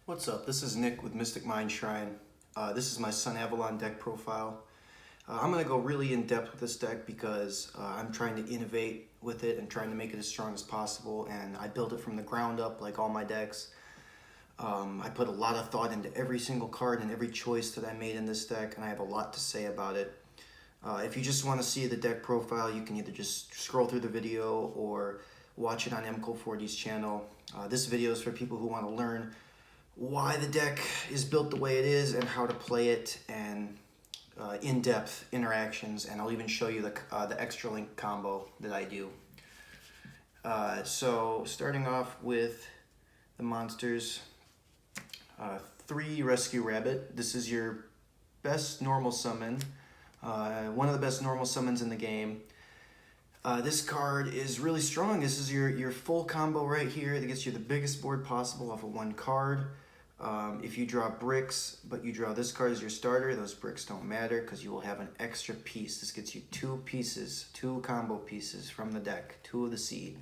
What's up? This is Nick with Mystic Mind Shrine. This is my Sunavalon deck profile. I'm going to go really in depth with this deck because I'm trying to innovate with it and trying to make it as strong as possible, and I built it from the ground up like all my decks. I put a lot of thought into every single card and every choice that I made in this deck, and I have a lot to say about it. If you just want to see the deck profile, you can either just scroll through the video or watch it on MCO40's channel. This video is for people who want to learn why the deck is built the way it is and how to play it, and in-depth interactions, and I'll even show you the extra link combo that I do. So starting off with the monsters, 3 Rescue Rabbit. This is your best normal summon, one of the best normal summons in the game. This card is really strong. This is your full combo right here that gets you the biggest board possible off of 1 card. If you draw bricks, but you draw this card as your starter, those bricks don't matter because you will have an extra piece. This gets you 2 pieces, 2 combo pieces from the deck, 2 of the seed.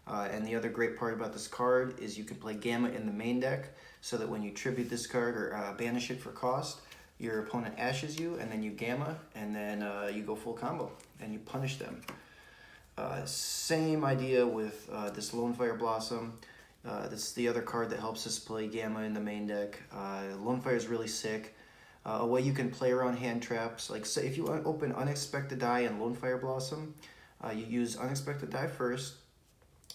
And the other great part about this card is you can play Gamma in the main deck, so that when you tribute this card or banish it for cost, your opponent ashes you, and then you Gamma, and then you go full combo, and you punish them. Same idea with this Lone Fire Blossom. This is the other card that helps us play Gamma in the main deck. Lone Fire is really sick. A way you can play around hand traps, like say if you open Unexpected Die and Lone Fire Blossom, you use Unexpected Die first,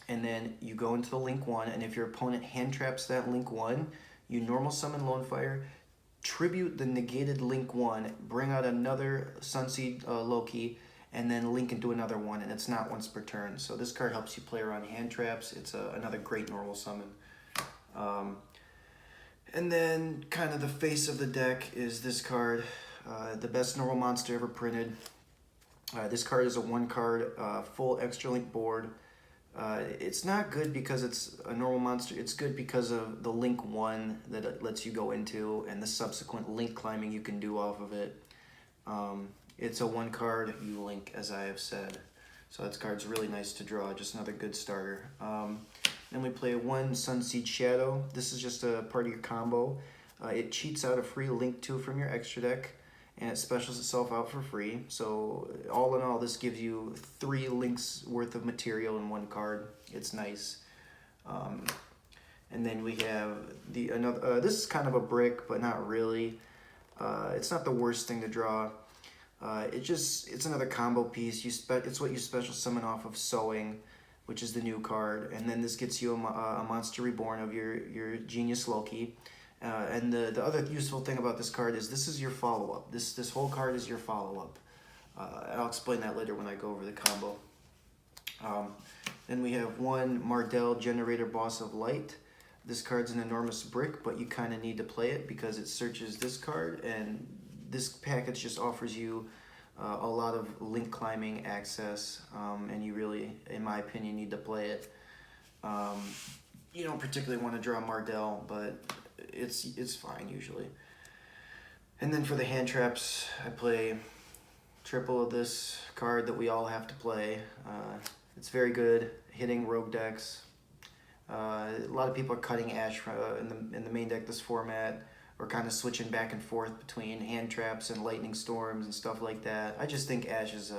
and then you go into the link 1, and if your opponent hand traps that link 1, you normal summon Lone Fire, tribute the negated link 1, bring out another Sunseed Loki, and then link into another one, and it's not once per turn. So this card helps you play around hand traps. It's another great normal summon. And then kind of the face of the deck is this card, the best normal monster ever printed. This card is a 1 card, full extra link board. It's not good because it's a normal monster. It's good because of the link 1 that it lets you go into and the subsequent link climbing you can do off of it. It's a 1 card, you link, as I have said. So that card's really nice to draw, just another good starter. Then we play 1 Sunseed Shadow. This is just a part of your combo. It cheats out a free link 2 from your extra deck, and it specials itself out for free. So all in all, this gives you 3 links worth of material in 1 card. It's nice. And then we have this is kind of a brick, but not really. It's not the worst thing to draw. It's another combo piece. It's what you special summon off of Sowing, which is the new card, and then this gets you a Monster Reborn of your Genius Loki. And the other useful thing about this card is this is your follow-up. This whole card is your follow-up. I'll explain that later when I go over the combo. Then we have 1 Mardell Generator Boss of Light. This card's an enormous brick, but you kind of need to play it because it searches this card, and this package just offers you a lot of link climbing access, and you really, in my opinion, need to play it. You don't particularly want to draw Mardell, but it's fine usually. And then for the hand traps, I play triple of this card that we all have to play. It's very good hitting rogue decks. A lot of people are cutting Ash in the main deck this format, or kind of switching back and forth between hand traps and lightning storms and stuff like that. I just think Ash is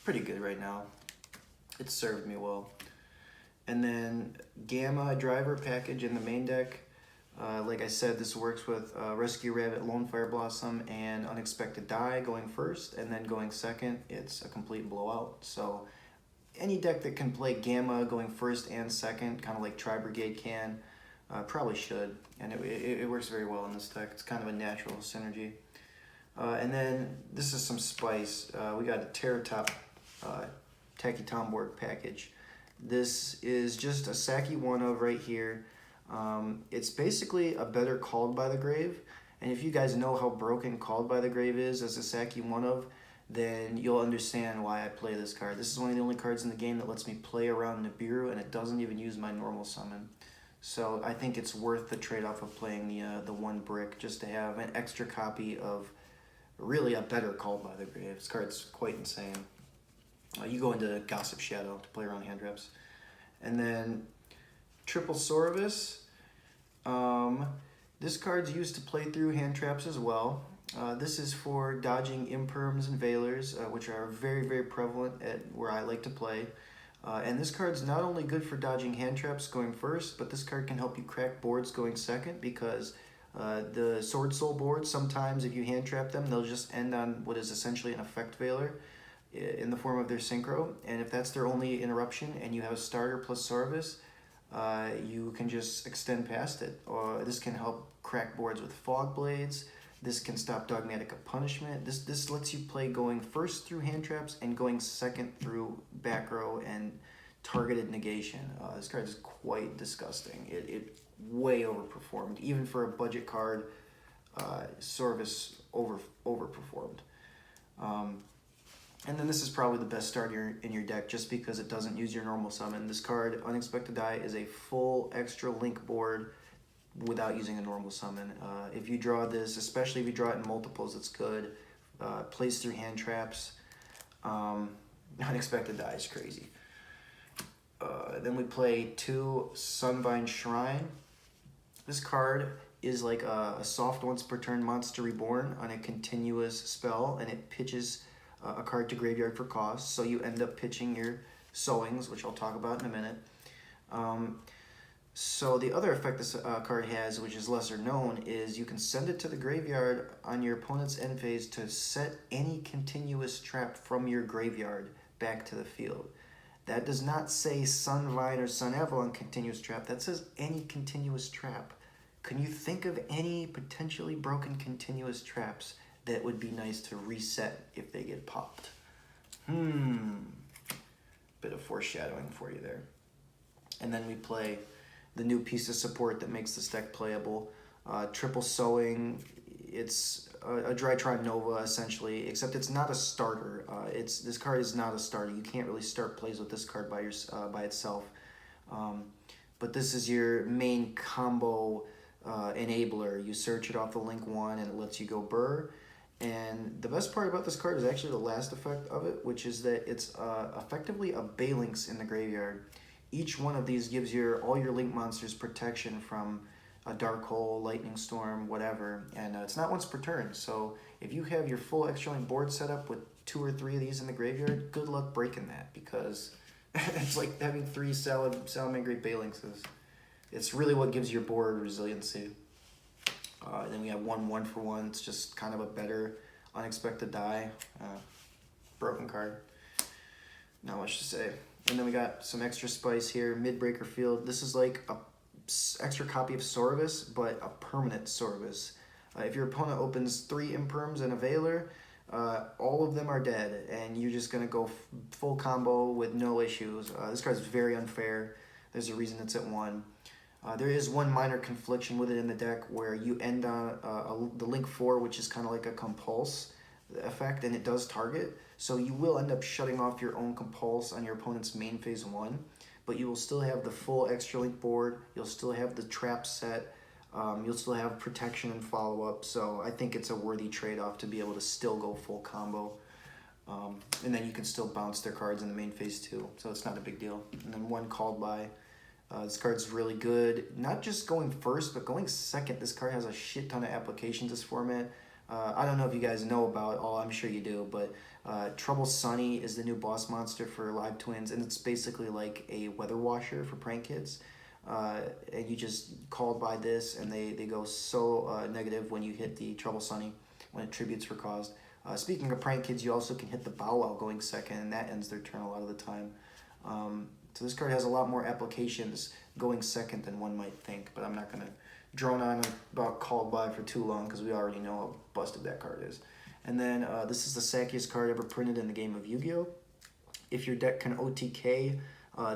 pretty good right now. It's served me well. And then Gamma Driver package in the main deck. Like I said, this works with Rescue Rabbit, Lone Fire Blossom, and Unexpected Die going first, and then going second, it's a complete blowout. So any deck that can play Gamma going first and second, kind of like Tri-Brigade can, probably should, and it works very well in this deck. It's kind of a natural synergy. And then this is some spice. We got a Terror Top Tacky Tomborg package. This is just a Saki 1 of right here. It's basically a better Called by the Grave, and if you guys know how broken Called by the Grave is as a Saki 1 of, then you'll understand why I play this card. This is one of the only cards in the game that lets me play around Nibiru, and it doesn't even use my normal summon. So I think it's worth the trade-off of playing the 1 brick just to have an extra copy of really a better Called by the Grave. This card's quite insane. You go into Gossip Shadow to play around hand traps. And then Triple Sorobus. This card's used to play through hand traps as well. This is for dodging imperms and veilers, which are very, very prevalent at where I like to play. And this card's not only good for dodging hand traps going first, but this card can help you crack boards going second, because the Sword Soul boards, sometimes if you hand trap them, they'll just end on what is essentially an effect veiler in the form of their synchro. And if that's their only interruption and you have a starter plus Sarvis, you can just extend past it. Or this can help crack boards with Fog Blades. This can stop Dogmatic of Punishment. This lets you play going first through hand traps and going second through back row and targeted negation. This card is quite disgusting. It way overperformed. Even for a budget card, Sarvis overperformed. And then this is probably the best starter in your deck just because it doesn't use your normal summon. This card, Unexpected Die, is a full extra link board without using a normal summon. If you draw this, especially if you draw it in multiples, it's good. Plays through hand traps. Unexpected Die is crazy. Then we play 2 Sunvine Shrine. This card is like a soft once per turn Monster Reborn on a continuous spell, and it pitches a card to graveyard for cost, so you end up pitching your Sowings, which I'll talk about in a minute. So the other effect this card has, which is lesser known, is you can send it to the graveyard on your opponent's end phase to set any continuous trap from your graveyard back to the field. That does not say Sunvine or Sunavalon continuous trap. That says any continuous trap. Can you think of any potentially broken continuous traps that would be nice to reset if they get popped? Bit of foreshadowing for you there. And then we play the new piece of support that makes this deck playable. Triple Sowing. It's a Drytron Nova, essentially, except it's not a starter. This card is not a starter. You can't really start plays with this card by itself. But this is your main combo enabler. You search it off the link 1 and it lets you go burr. And the best part about this card is actually the last effect of it, which is that it's effectively a Balinx in the graveyard. Each one of these gives all your link monsters protection from a Dark Hole, Lightning Storm, whatever. And it's not once per turn, so if you have your full extra link board set up with 2 or 3 of these in the graveyard, good luck breaking that, because it's like having 3 Salamangreat Balinxes. It's really what gives your board resiliency. Then we have 1 for 1. It's just kind of a better Unexpected Die. Broken card. Not much to say. And then we got some extra spice here. Midbreaker Field. This is like a extra copy of Sorvis, but a permanent Sorvis. If your opponent opens 3 Imperms and a Veiler, all of them are dead, and you're just gonna go full combo with no issues. This card's very unfair. There's a reason it's at 1. There is one minor confliction with it in the deck where you end on the Link 4, which is kind of like a Compulse effect, and it does target. So you will end up shutting off your own Compulse on your opponent's main phase 1, but you will still have the full extra link board. You'll still have the trap set. You'll still have protection and follow-up. So I think it's a worthy trade-off to be able to still go full combo. And then you can still bounce their cards in the main phase too. So it's not a big deal. And then 1 Called By. This card's really good. Not just going first, but going second. This card has a shit ton of applications this format. I don't know if you guys know about all, I'm sure you do, but Trouble Sunny is the new boss monster for Live Twins, and it's basically like a weather washer for prank kids. And you just Called By this, and they go so negative when you hit the Trouble Sunny, when it tributes were caused. Speaking of prank kids, you also can hit the Bow Wow going second, and that ends their turn a lot of the time. So this card has a lot more applications going second than one might think, but I'm not going to drone on about Called By for too long because we already know how busted that card is. And then this is the sackiest card ever printed in the game of Yu-Gi-Oh! If your deck can OTK,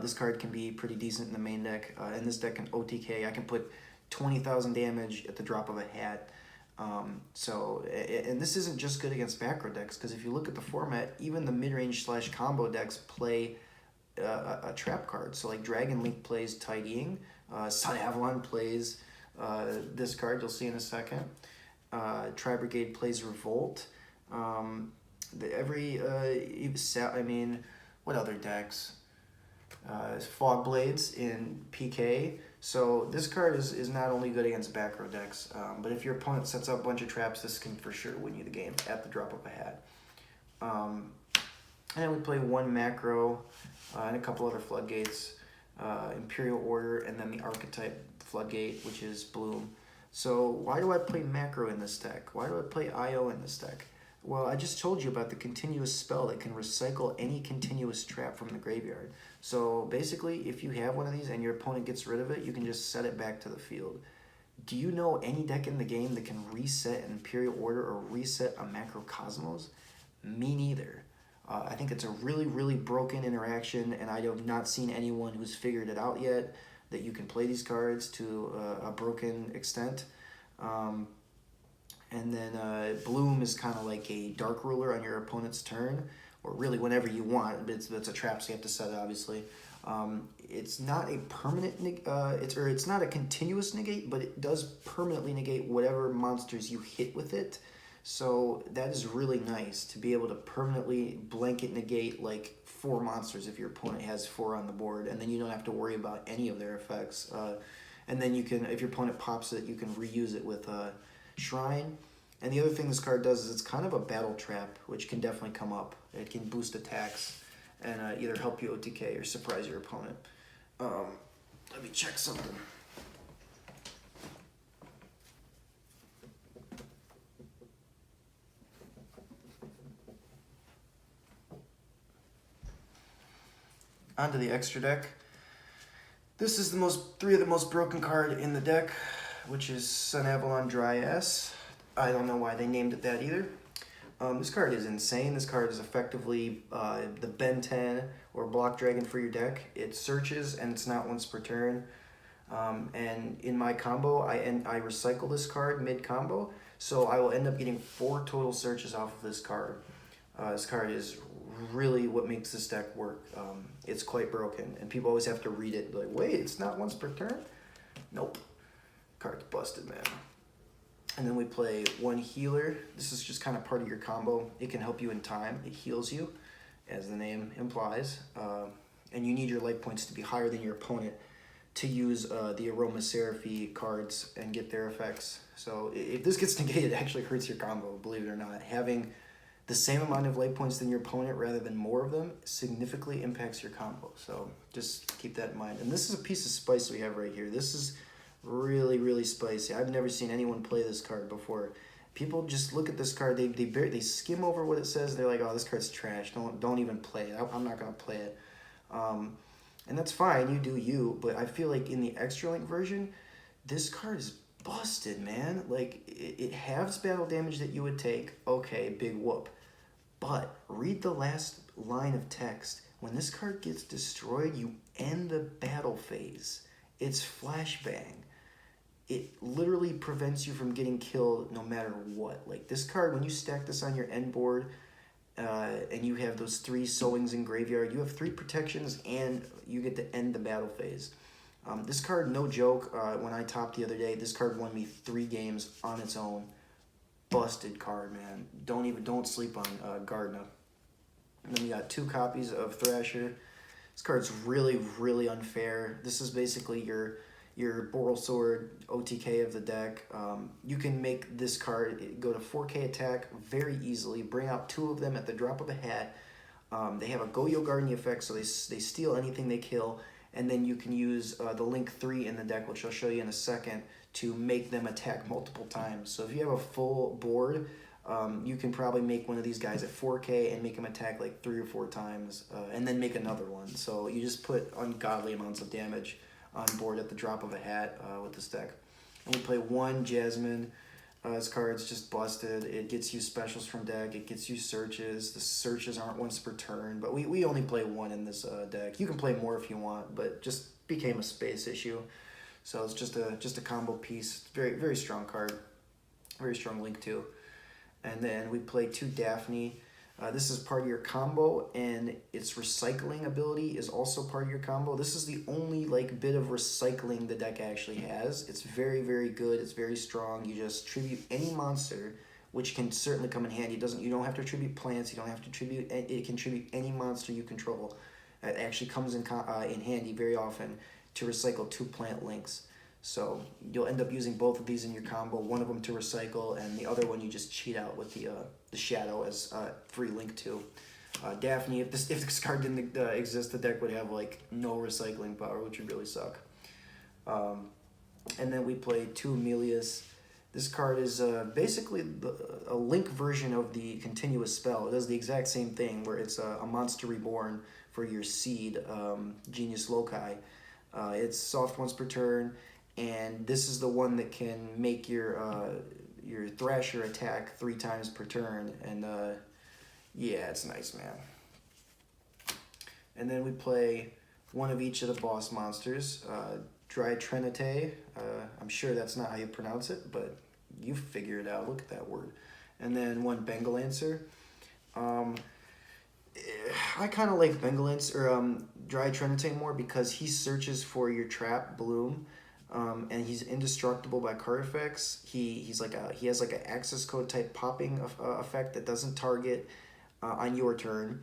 this card can be pretty decent in the main deck. And this deck can OTK. I can put 20,000 damage at the drop of a hat. And this isn't just good against back row decks, because if you look at the format, even the mid-range / combo decks play a trap card. So like Dragon Link plays Tidying, Sunavalon plays this card, you'll see in a second. Tri-Brigade plays Revolt. What other decks? Fog Blades in PK. So this card is not only good against back row decks, but if your opponent sets up a bunch of traps, this can for sure win you the game at the drop of a hat. And then we play one macro and a couple other floodgates, Imperial Order, and then the archetype floodgate, which is Bloom. So why do I play macro in this deck? Why do I play IO in this deck? Well, I just told you about the continuous spell that can recycle any continuous trap from the graveyard. So basically, if you have one of these and your opponent gets rid of it, you can just set it back to the field. Do you know any deck in the game that can reset an Imperial Order or reset a Macrocosmos? Me neither. I think it's a really, really broken interaction, and I have not seen anyone who's figured it out yet, that you can play these cards to a broken extent. And then Bloom is kind of like a Dark Ruler on your opponent's turn, or really whenever you want. It's a trap, so you have to set it, obviously. It's not a permanent, it's not a continuous negate, but it does permanently negate whatever monsters you hit with it. So that is really nice to be able to permanently blanket negate like 4 monsters if your opponent has 4 on the board, and then you don't have to worry about any of their effects. And then you can, if your opponent pops it, you can reuse it with Shrine. And the other thing this card does is it's kind of a battle trap, which can definitely come up. It can boost attacks and either help you OTK or surprise your opponent. Let me check something. Onto the extra deck. This is the 3 of the most broken card in the deck, which is Sunavalon Dryas. I don't know why they named it that either. This card is insane. This card is effectively the Ben 10 or Block Dragon for your deck. It searches and it's not once per turn. And in my combo, I recycle this card mid-combo, so I will end up getting 4 total searches off of this card. This card is really what makes this deck work. It's quite broken, and people always have to read it like, wait, it's not once per turn? Nope. Card's busted, man. And then we play 1 healer. This is just kind of part of your combo. It can help you in time. It heals you, as the name implies. And you need your life points to be higher than your opponent to use the Aromatherapy cards and get their effects. So if this gets negated, it actually hurts your combo, believe it or not. Having the same amount of life points than your opponent rather than more of them significantly impacts your combo. So just keep that in mind. And this is a piece of spice we have right here. This is really, really spicy. I've never seen anyone play this card before. People just look at this card, they skim over what it says. They're like, oh, this card's trash. Don't even play it. I'm not gonna play it. And that's fine, you do you, but I feel like in the Extra Link version, this card is busted, man. Like, it halves battle damage that you would take. Okay, big whoop. But read the last line of text. When this card gets destroyed, you end the battle phase. It's flashbang. It literally prevents you from getting killed no matter what. Like, this card, when you stack this on your end board, and you have those 3 sowings in graveyard, you have 3 protections, and you get to end the battle phase. This card, no joke, when I topped the other day, this card won me 3 games on its own. Busted card, man. Don't sleep on Gardna. And then you got 2 copies of Thrasher. This card's really, really unfair. This is basically your Boral Sword OTK of the deck. You can make this card go to 4K attack very easily. Bring out 2 of them at the drop of a hat. They have a Goyo Gardening effect, so they steal anything they kill. And then you can use the Link 3 in the deck, which I'll show you in a second, to make them attack multiple times. So if you have a full board, you can probably make one of these guys at 4K and make them attack like 3 or 4 times, and then make another one. So you just put ungodly amounts of damage on board at the drop of a hat with this deck. And we play 1 Jasmine. This card's just busted. It gets you specials from deck. It gets you searches. The searches aren't once per turn, but we only play 1 in this deck. You can play more if you want, but just became a space issue. So it's just a combo piece. Very, very strong card. Very strong Link too. And then we play 2 Daphne. This is part of your combo, and its recycling ability is also part of your combo. This is the only like bit of recycling the deck actually has. It's very, very good. It's very strong. You just tribute any monster, which can certainly come in handy. You don't have to tribute plants. You don't have to tribute. It can tribute any monster you control. It actually comes in handy very often. to recycle 2 plant links. So you'll end up using both of these in your combo, one of them to recycle, and the other one you just cheat out with the Shadow as free link 2. Daphne, if this card didn't exist, the deck would have like no recycling power, which would really suck. And then we play 2 Amelias. This card is basically a link version of the continuous spell. It does the exact same thing, where it's a monster reborn for your seed, Genius Loci. It's soft once per turn, and this is the one that can make your Thrasher attack 3 times per turn, and yeah, it's nice, man. And then we play one of each of the boss monsters. Dry Trinite, I'm sure that's not how you pronounce it, but you figure it out. Look at that word. And then 1 Bengalancer. I kind of like Bengalancer, Dry Trinite more because he searches for your trap bloom, and he's indestructible by card effects. He has like an access code type popping effect that doesn't target on your turn.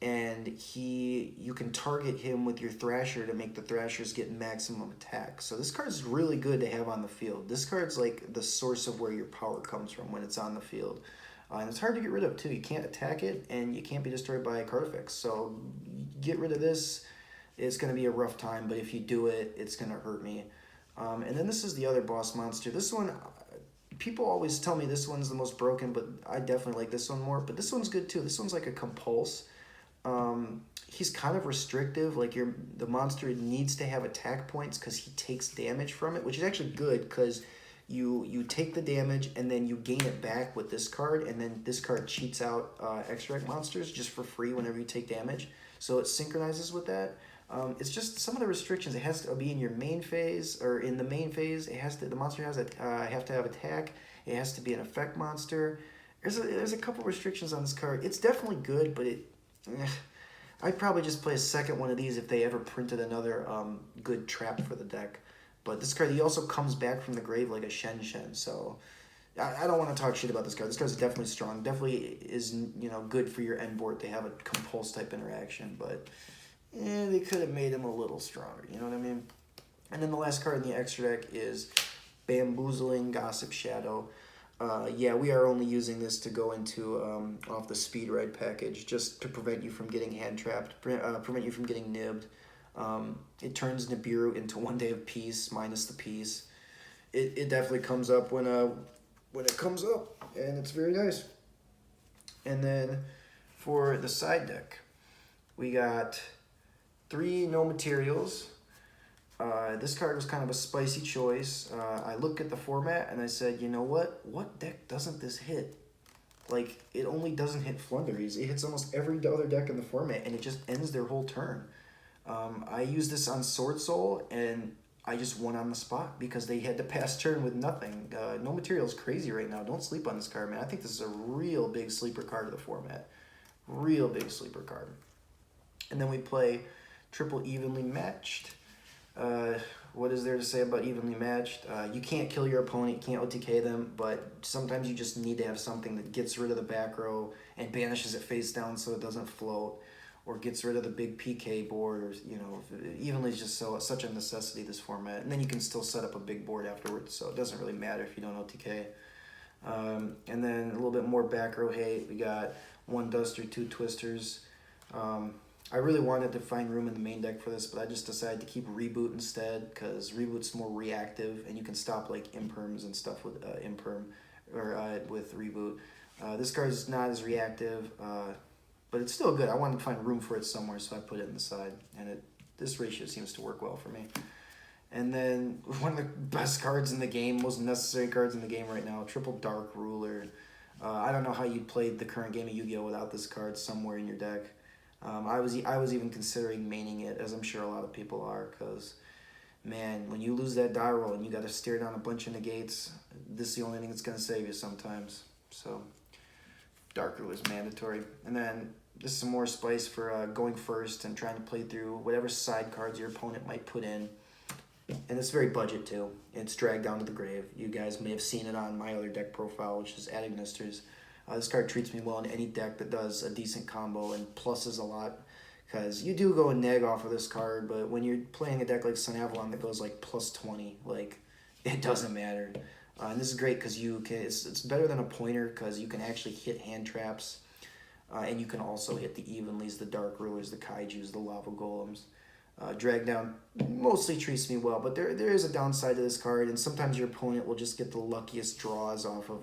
And you can target him with your Thrasher to make the Thrashers get maximum attack. So this card's really good to have on the field. This card's like the source of where your power comes from when it's on the field. And it's hard to get rid of too. You can't attack it, and you can't be destroyed by card effects. So get rid of this. It's going to be a rough time, but if you do it, it's going to hurt me. And then this is the other boss monster. This one, people always tell me this one's the most broken, but I definitely like this one more. But this one's good too. This one's like a compulse. He's kind of restrictive, like the monster needs to have attack points because he takes damage from it, which is actually good because you take the damage and then you gain it back with this card, and then this card cheats out extract monsters just for free whenever you take damage. So it synchronizes with that. It's just some of the restrictions. It has to be in your main phase, or in the main phase. The monster has have to have attack. It has to be an effect monster. There's a couple restrictions on this card. It's definitely good, but I'd probably just play a second one of these if they ever printed another good trap for the deck. But this card, he also comes back from the grave like a Shen Shen, so I don't want to talk shit about this card. This card's definitely strong. Definitely is good for your end board to have a compulse type interaction, but they could have made him a little stronger, you know what I mean? And then the last card in the extra deck is Bamboozling Gossip Shadow. Yeah, we are only using this to go into off the speed ride package, just to prevent you from getting hand trapped, prevent you from getting nibbed. It turns Nibiru into 1 Day of Peace minus the peace. It definitely comes up when it comes up, and it's very nice. And then for the side deck, we got 3 no materials. This card was kind of a spicy choice. I looked at the format and I said, you know what deck doesn't this hit? Like, it only doesn't hit Flunderies. It hits almost every other deck in the format, and it just ends their whole turn. I used this on Sword Soul, and I just won on the spot because they had to pass turn with nothing. No material is crazy right now. Don't sleep on this card, man. I think this is a real big sleeper card of the format. Real big sleeper card. And then we play Triple Evenly Matched. What is there to say about evenly matched? You can't kill your opponent, you can't OTK them, but sometimes you just need to have something that gets rid of the back row and banishes it face down so it doesn't float, or gets rid of the big PK board, or evenly is just such a necessity this format. And then you can still set up a big board afterwards, so it doesn't really matter if you don't OTK. And then a little bit more back row hate. We got 1 Duster, 2 Twisters. I really wanted to find room in the main deck for this, but I just decided to keep Reboot instead, because Reboot's more reactive, and you can stop like imperms and stuff with imperm, or with Reboot. This card's not as reactive, but it's still good. I wanted to find room for it somewhere, so I put it in the side, and this ratio seems to work well for me. And then one of the best cards in the game, most necessary cards in the game right now, Triple Dark Ruler. I don't know how you played the current game of Yu-Gi-Oh without this card somewhere in your deck. I was even considering maining it, as I'm sure a lot of people are, because, man, when you lose that die roll and you got to stare down a bunch of negates, this is the only thing that's going to save you sometimes. So, Dark Ruler is mandatory. And then this is some more spice for going first and trying to play through whatever side cards your opponent might put in. And it's very budget, too. It's Dragged Down to the Grave. You guys may have seen it on my other deck profile, which is Adignisters. This card treats me well in any deck that does a decent combo and pluses a lot, Because you do go a neg off of this card, but when you're playing a deck like Sunavalon that goes like plus 20, like, it doesn't matter. And this is great because it's better than a pointer because you can actually hit hand traps. And you can also hit the Evenlies, the Dark Rulers, the Kaijus, the Lava Golems. Drag Down mostly treats me well, but there is a downside to this card, and sometimes your opponent will just get the luckiest draws off of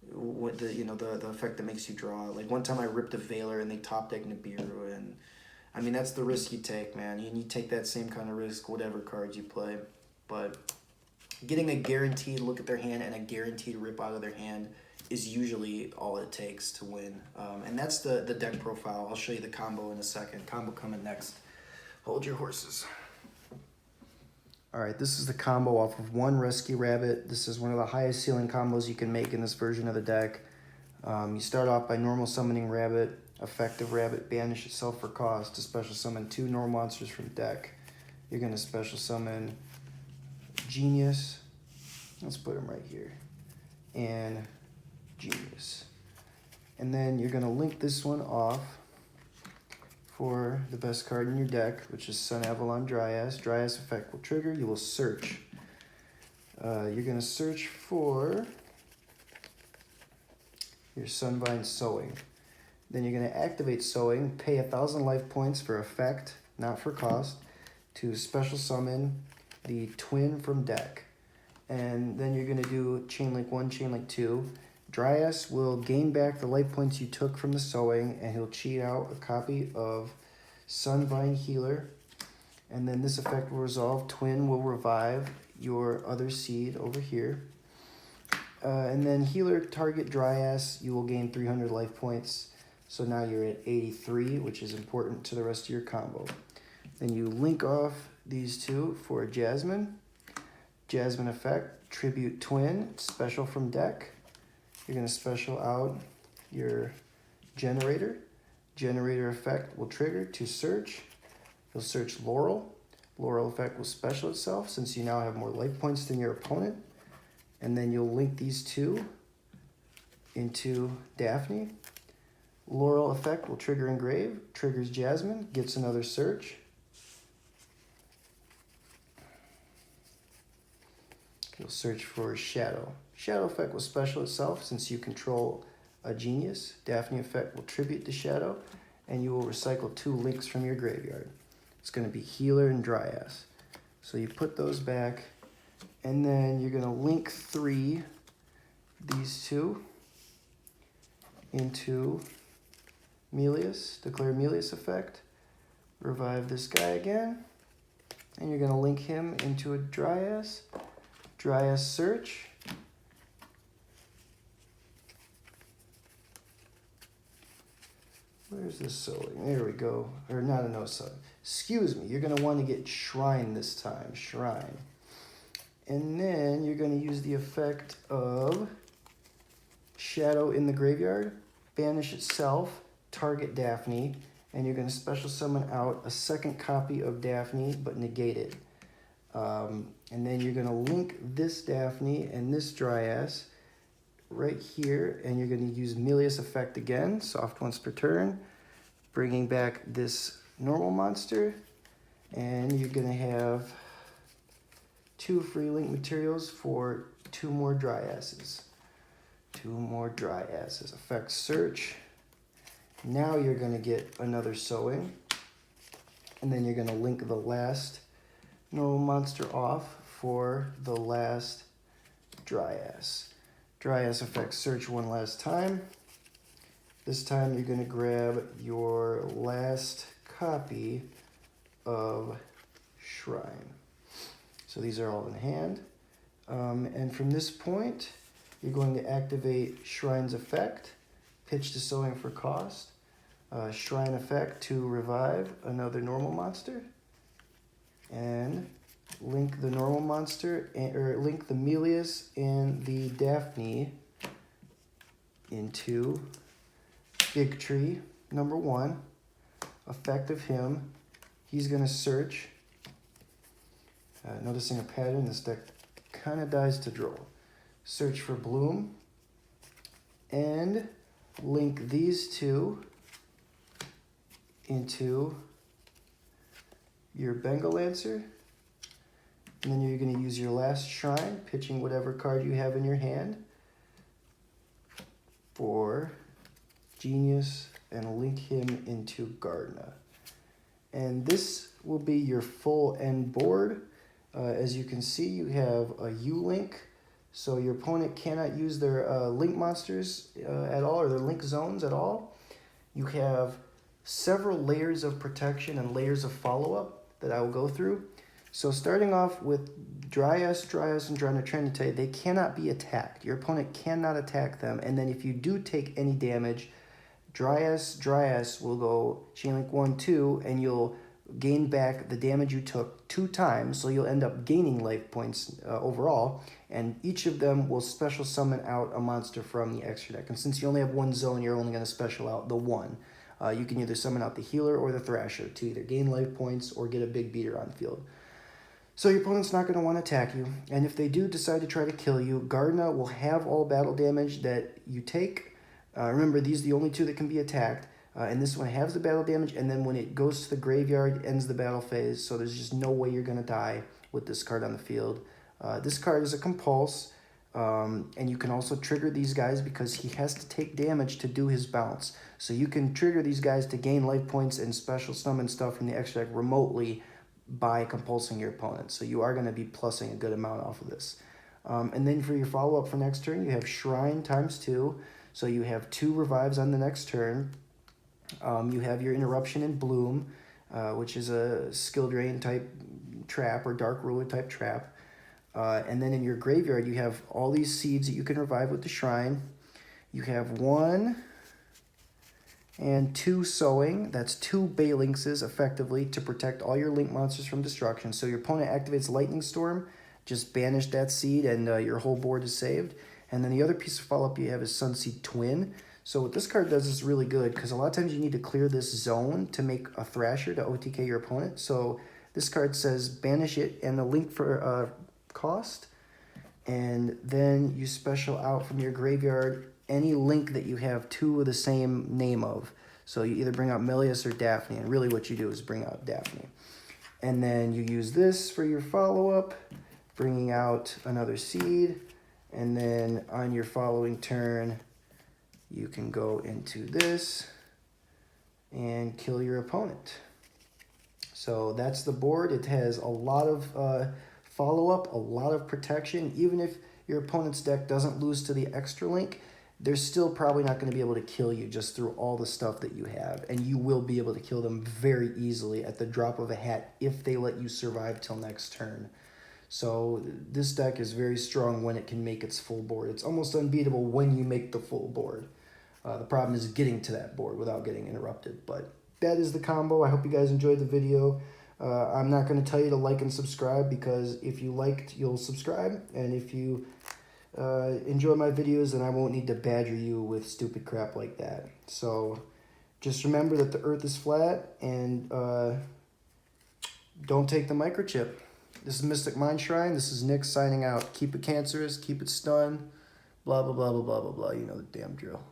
the effect that makes you draw. Like one time I ripped a Veiler and they top decked Nibiru, and I mean that's the risk you take, man. You take that same kind of risk whatever cards you play, but getting a guaranteed look at their hand and a guaranteed rip out of their hand is usually all it takes to win. And that's the deck profile. I'll show you the combo in a second. Combo coming next. Hold your horses. All right, this is the combo off of one Rescue Rabbit. This is one of the highest ceiling combos you can make in this version of the deck. You start off by normal summoning Rabbit, effective Rabbit, banish itself for cost to special summon 2 normal monsters from deck. You're going to special summon Genius. Let's put him right here. And Genius. And then you're going to link this one off for the best card in your deck, which is Sunavalon Dryas. Dryas effect will trigger. You will search. You're going to search for your Sunvine Sowing. Then you're going to activate Sowing, pay 1,000 life points for effect, not for cost, to special summon the Twin from deck. And then you're going to do Chain Link 1, Chain Link 2. Dryas will gain back the life points you took from the Sowing, and he'll cheat out a copy of Sunvine Healer. And then this effect will resolve. Twin will revive your other seed over here. And then Healer target Dryas, you will gain 300 life points. So now you're at 83, which is important to the rest of your combo. Then you link off these two for Jasmine. Jasmine effect, Tribute Twin, special from deck. You're going to special out your Generator. Generator effect will trigger to search. You'll search Laurel. Laurel effect will special itself since you now have more life points than your opponent. And then you'll link these two into Daphne. Laurel effect will trigger Engrave. Triggers Jasmine. Gets another search. You'll search for Shadow. Shadow effect will special itself since you control a Genius. Daphne effect will tribute the Shadow, and you will recycle 2 links from your graveyard. It's going to be Healer and Dryas. So you put those back, and then you're going to link 3, these two, into Melius. Declare Melius effect. Revive this guy again, and you're going to link him into a Dryas. Dryas search. Where's this Sowing? There we go. Or not a no Sowing. Excuse me. You're going to want to get Shrine this time. Shrine. And then you're going to use the effect of Shadow in the graveyard. Banish itself. Target Daphne. And you're going to special summon out a second copy of Daphne, but negate it. And then you're going to link this Daphne and this Dryas right here, and you're going to use Melius effect again, soft once per turn, bringing back this normal monster, and you're going to have 2 free link materials for 2 more Dryases. 2 more Dryases. Effect search. Now you're going to get another Sowing, and then you're going to link the last normal monster off for the last Dryas. Dryas effect search one last time. This time you're going to grab your last copy of Shrine. So these are all in hand. And from this point, you're going to activate Shrine's effect, pitch to Sowing for cost, Shrine effect to revive another normal monster, and link the normal monster, or link the Melius and the Daphne into Big Tree, number 1. Effect of him, he's going to search. Noticing a pattern, this deck kind of dies to draw. Search for Bloom, and link these two into your Bengal Lancer. And then you're going to use your last shrine, pitching whatever card you have in your hand for Genius, and link him into Gardna. And this will be your full end board. As you can see, you have a U-Link, so your opponent cannot use their link monsters at all, or their link zones at all. You have several layers of protection and layers of follow-up that I will go through. So starting off with Dryas, and Drana Trinite, they cannot be attacked. Your opponent cannot attack them, and then if you do take any damage, Dryas will go Chain Link 1, 2, and you'll gain back the damage you took 2 times, so you'll end up gaining life points overall, and each of them will special summon out a monster from the extra deck. And since you only have one zone, you're only going to special out the one. You can either summon out the Healer or the Thrasher to either gain life points or get a big beater on field. So your opponent's not going to want to attack you, and if they do decide to try to kill you, Gardna will have all battle damage that you take. Remember, these are the only 2 that can be attacked, and this one has the battle damage, and then when it goes to the graveyard, it ends the battle phase, so there's just no way you're going to die with this card on the field. This card is a compulse, and you can also trigger these guys because he has to take damage to do his bounce. So you can trigger these guys to gain life points and special summon stuff from the extra deck remotely by compulsing your opponent. So you are going to be plussing a good amount off of this. And then for your follow-up for next turn, you have Shrine ×2. So you have 2 revives on the next turn. You have your Interruption in Bloom, which is a skill drain type trap or Dark Ruler type trap. And then in your graveyard, you have all these seeds that you can revive with the Shrine. You have 1 and 2 Sowing. That's 2 Balinxes, effectively, to protect all your link monsters from destruction. So your opponent activates Lightning Storm, just banish that seed, and your whole board is saved. And then the other piece of follow-up you have is Sunseed Twin. So what this card does is really good, because a lot of times you need to clear this zone to make a Thrasher to OTK your opponent. So this card says banish it and the link for cost. And then you special out from your graveyard any link that you have 2 of the same name of. So you either bring out Melius or Daphne, and really what you do is bring out Daphne. And then you use this for your follow-up, bringing out another seed. And then on your following turn, you can go into this and kill your opponent. So that's the board. It has a lot of follow-up, a lot of protection. Even if your opponent's deck doesn't lose to the extra link, they're still probably not going to be able to kill you just through all the stuff that you have. And you will be able to kill them very easily at the drop of a hat if they let you survive till next turn. So this deck is very strong when it can make its full board. It's almost unbeatable when you make the full board. The problem is getting to that board without getting interrupted. But that is the combo. I hope you guys enjoyed the video. I'm not going to tell you to like and subscribe, because if you liked, you'll subscribe. And if you enjoy my videos, then I won't need to badger you with stupid crap like that. So just remember that the earth is flat, and don't take the microchip. This is Mystic Mind Shrine. This is Nick signing out. Keep it cancerous, keep it stunned, blah, blah, blah, blah, blah, blah, blah. You know the damn drill.